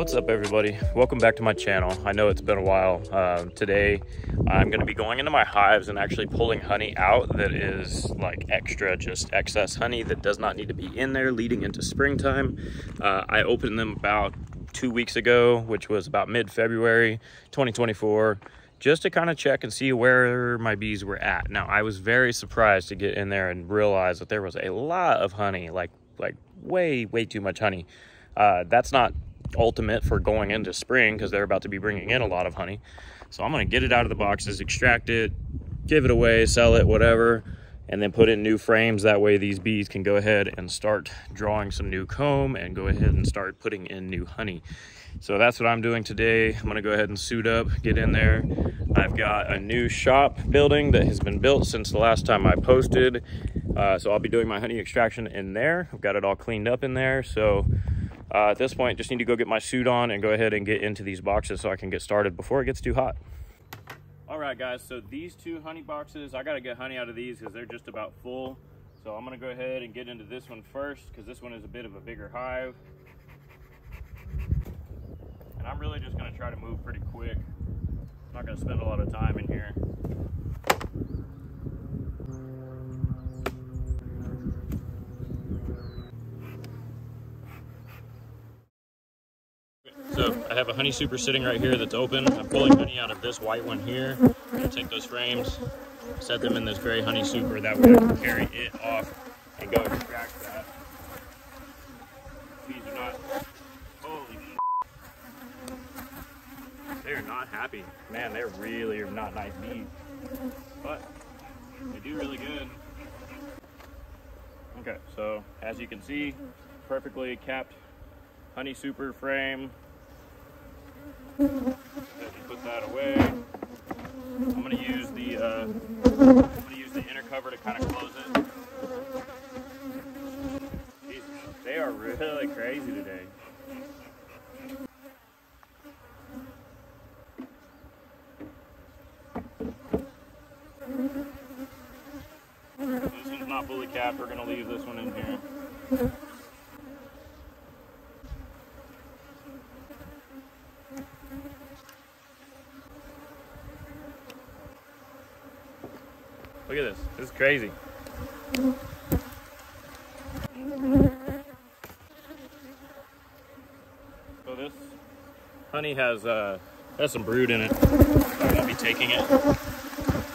What's up, everybody? Welcome back to my channel. I know it's been a while. Today I'm going to be going into my hives and actually pulling honey out that is like extra, just excess honey that does not need to be in there leading into springtime. I opened them about 2 weeks ago, which was about mid-February 2024, just to kind of check and see where my bees were at. Now, I was very surprised to get in there and realize that there was a lot of honey, like way too much honey. That's not ultimate for going into spring because they're about to be bringing in a lot of honey. So I'm going to get it out of the boxes, extract it, give it away, sell it, whatever, and then put in new frames. That way these bees can go ahead and start drawing some new comb and go ahead and start putting in new honey. So that's what I'm doing today. I'm going to go ahead and suit up, get in there. I've got a new shop building that has been built since the last time I posted. So I'll be doing my honey extraction in there. I've got it all cleaned up in there. So at this point, just need to go get my suit on and go ahead and get into these boxes so I can get started before it gets too hot. All right, guys, so these two honey boxes, I got to get honey out of these because they're just about full. So I'm going to go ahead and get into this one first because this one is a bit of a bigger hive. And I'm really just going to try to move pretty quick. I'm not going to spend a lot of time in here. So I have a honey super sitting right here that's open. I'm pulling honey out of this white one here. I'm going to take those frames, set them in this gray honey super. That way I can carry it off and go extract that. These are not, holy shit. They're not happy. Man, they really are not nice bees. But they do really good. Okay, so as you can see, perfectly capped honey super frame. Put that away. I'm going to use the inner cover to kind of close it. Jeez, they are really crazy today. This one's not fully capped. We're going to leave this one in here. Look at this. This is crazy. So this honey has some brood in it. So I won't be taking it.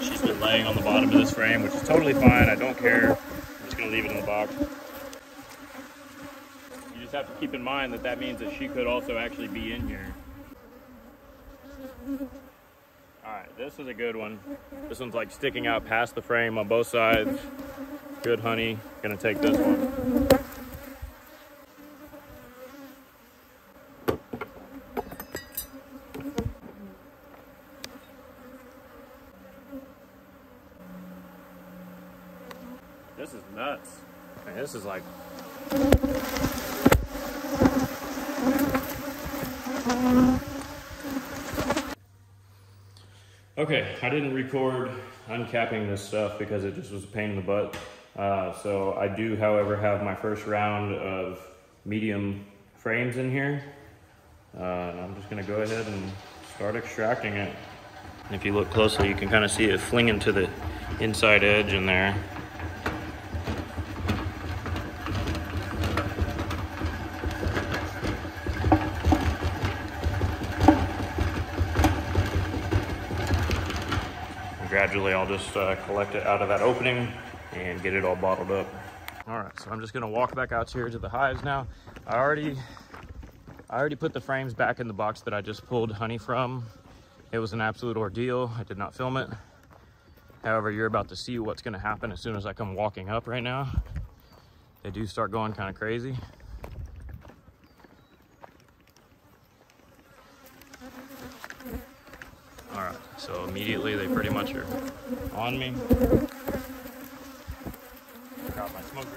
She's been laying on the bottom of this frame, which is totally fine. I don't care. I'm just going to leave it in the box. You just have to keep in mind that that means that she could also actually be in here. Alright, this is a good one. This one's like sticking out past the frame on both sides. Good honey. Gonna take this one. This is nuts. Man, this is like... Okay, I didn't record uncapping this stuff because it just was a pain in the butt. So I do, however, have my first round of medium frames in here. And I'm just gonna go ahead and start extracting it. And if you look closely, you can kind of see it flinging to the inside edge in there. Gradually, I'll just collect it out of that opening and get it all bottled up. All right, so I'm just gonna walk back out here to the hives now. I already put the frames back in the box that I just pulled honey from. It was an absolute ordeal. I did not film it. However, you're about to see what's gonna happen as soon as I come walking up right now. They do start going kind of crazy. All right, so immediately they pretty much are on me. Drop my smoker.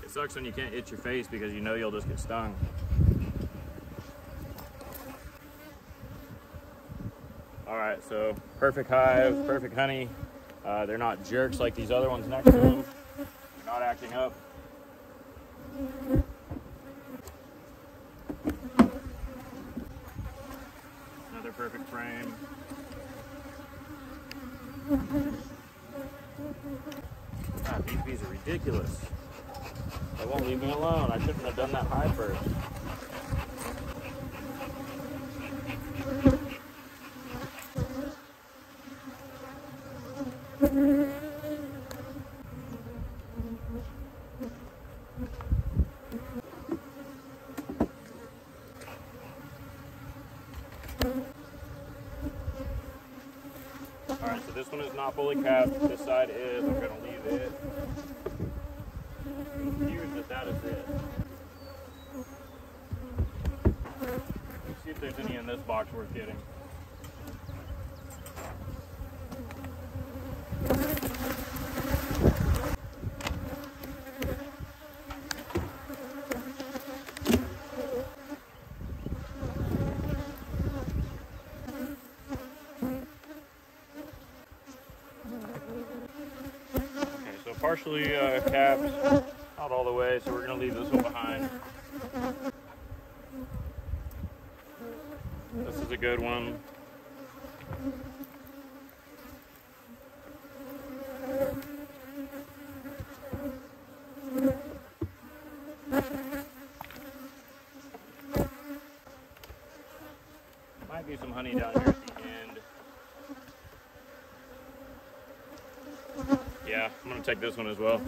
It sucks when you can't itch your face because you know you'll just get stung. right, so perfect hive, perfect honey. They're not jerks like these other ones next to them. They're not acting up. Another perfect frame. God, these bees are ridiculous. They won't leave me alone. I shouldn't have done that hive first. Alright, so this one is not fully capped. This side is. I'm going to leave it. I'm confused that is it. Let's see if there's any in this box worth getting. Partially capped, not all the way, so we're going to leave this one behind. This is a good one. Might be some honey down here at the end. Yeah, I'm going to take this one as well.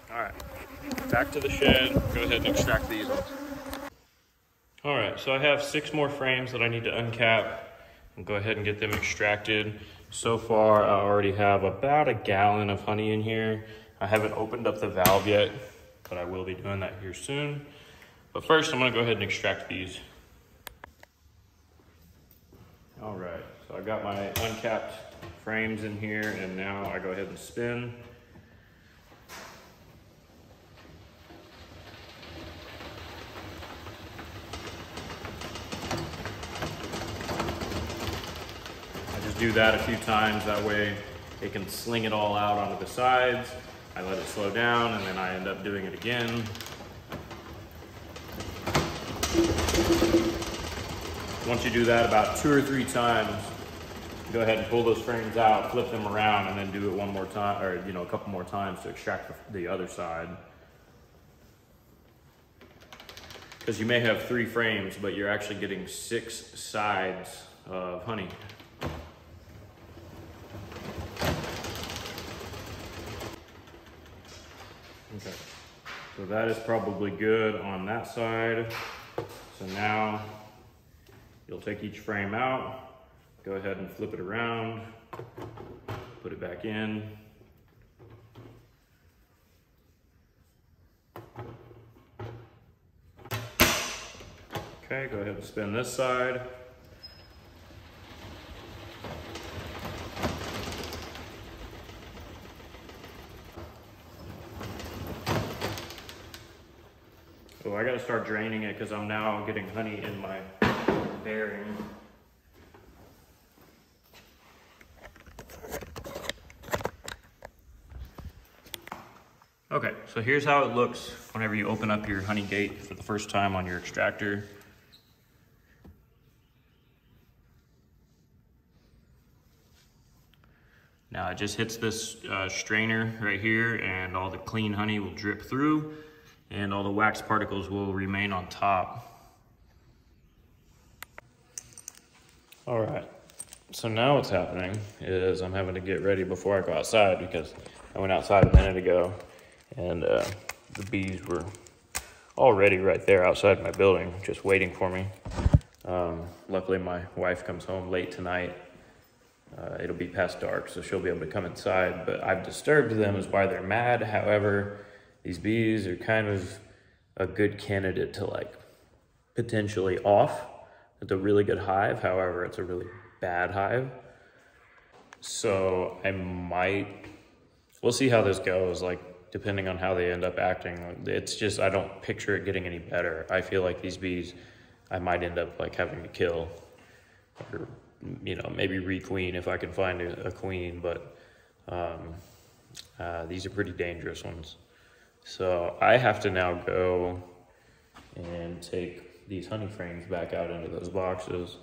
Alright, back to the shed. Go ahead and extract these ones. Alright, so I have 6 more frames that I need to uncap and go ahead and get them extracted. So far, I already have about a gallon of honey in here. I haven't opened up the valve yet, but I will be doing that here soon. But first, I'm gonna go ahead and extract these. All right, so I got my uncapped frames in here, and now I go ahead and spin. Do that a few times, that way it can sling it all out onto the sides. I let it slow down and then I end up doing it again. Once you do that about 2 or 3 times, go ahead and pull those frames out, flip them around, and then do it one more time, or a couple more times to extract the other side. Because you may have 3 frames, but you're actually getting 6 sides of honey. Okay, so that is probably good on that side. So now you'll take each frame out, go ahead and flip it around, put it back in. Okay, go ahead and spin this side. Oh, I gotta start draining it because I'm now getting honey in my bearing. Okay, so here's how it looks whenever you open up your honey gate for the first time on your extractor. Now it just hits this strainer right here, and all the clean honey will drip through and all the wax particles will remain on top. All right, so now what's happening is I'm having to get ready before I go outside because I went outside a minute ago and the bees were already right there outside my building just waiting for me. Luckily my wife comes home late tonight. It'll be past dark, so she'll be able to come inside, but I've disturbed them is why they're mad. However, these bees are kind of a good candidate to like potentially off. It's a really good hive, however, it's a really bad hive. So we'll see how this goes, like depending on how they end up acting. It's just, I don't picture it getting any better. I feel like these bees, I might end up like having to kill, or, you know, maybe re-queen if I can find a queen, but these are pretty dangerous ones. So I have to now go and take these honey frames back out into those boxes.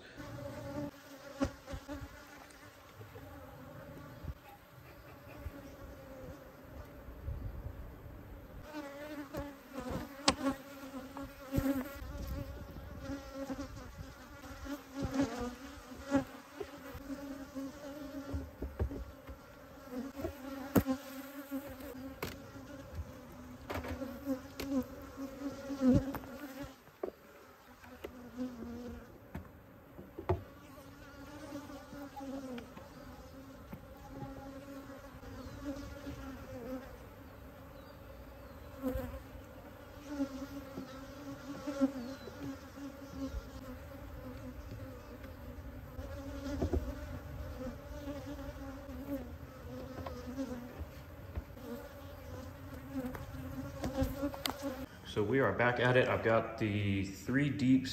So we are back at it. I've got the three deep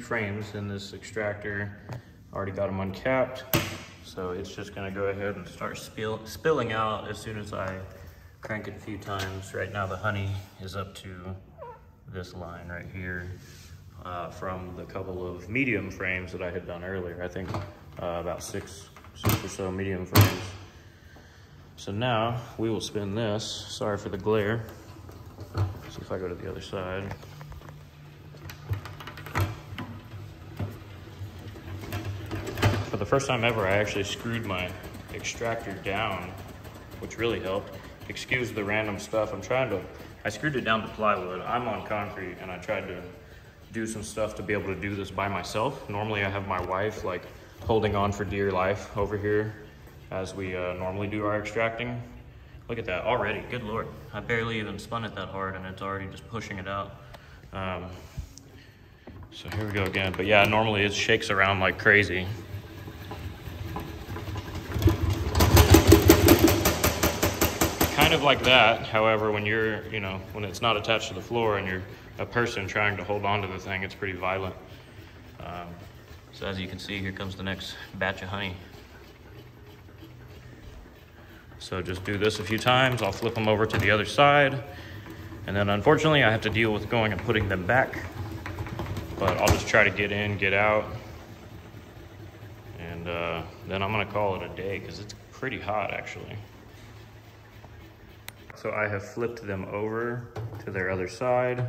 frames in this extractor. Already got them uncapped. So it's just gonna go ahead and start spilling out as soon as I crank it a few times. Right now the honey is up to this line right here from the couple of medium frames that I had done earlier. I think about six or so medium frames. So now we will spin this. Sorry for the glare. See if I go to the other side. For the first time ever, I actually screwed my extractor down, which really helped. Excuse the random stuff. I screwed it down to plywood. I'm on concrete, and I tried to do some stuff to be able to do this by myself. Normally I have my wife like holding on for dear life over here as we normally do our extracting. Look at that already, good Lord. I barely even spun it that hard and it's already just pushing it out. So here we go again. But yeah, normally it shakes around like crazy. Kind of like that, however, when you're, you know, when it's not attached to the floor and you're a person trying to hold on to the thing, it's pretty violent. So as you can see, here comes the next batch of honey. So just do this a few times. I'll flip them over to the other side. And then unfortunately I have to deal with going and putting them back, but I'll just try to get in, get out. And then I'm gonna call it a day because it's pretty hot actually. So I have flipped them over to their other side.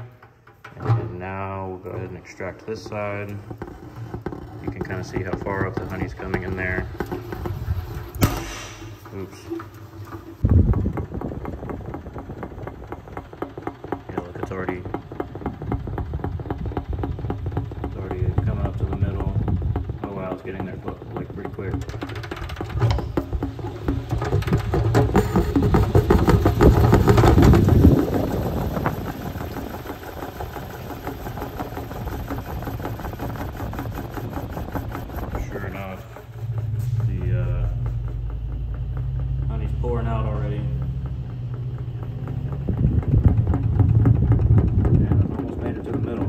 And now we'll go ahead and extract this side. You can kind of see how far up the honey's coming in there. Oops. Yeah, look, it's already coming up to the middle. Oh wow, it's getting there like pretty quick. Sure enough, the honey's pouring out already. And I've almost made it to the middle.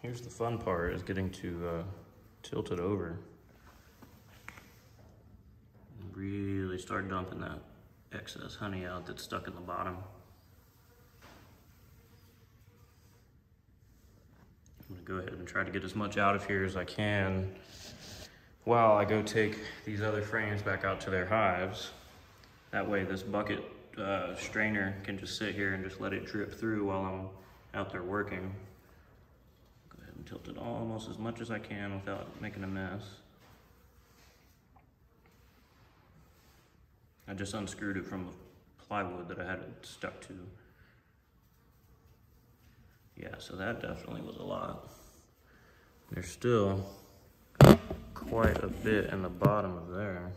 Here's the fun part, is getting to tilt it over. And really start dumping that excess honey out that's stuck in the bottom. I'm gonna go ahead and try to get as much out of here as I can while I go take these other frames back out to their hives. That way this bucket strainer can just sit here and just let it drip through while I'm out there working. Go ahead and tilt it almost as much as I can without making a mess. I just unscrewed it from the plywood that I had it stuck to. Yeah, so that definitely was a lot. There's still quite a bit in the bottom of there.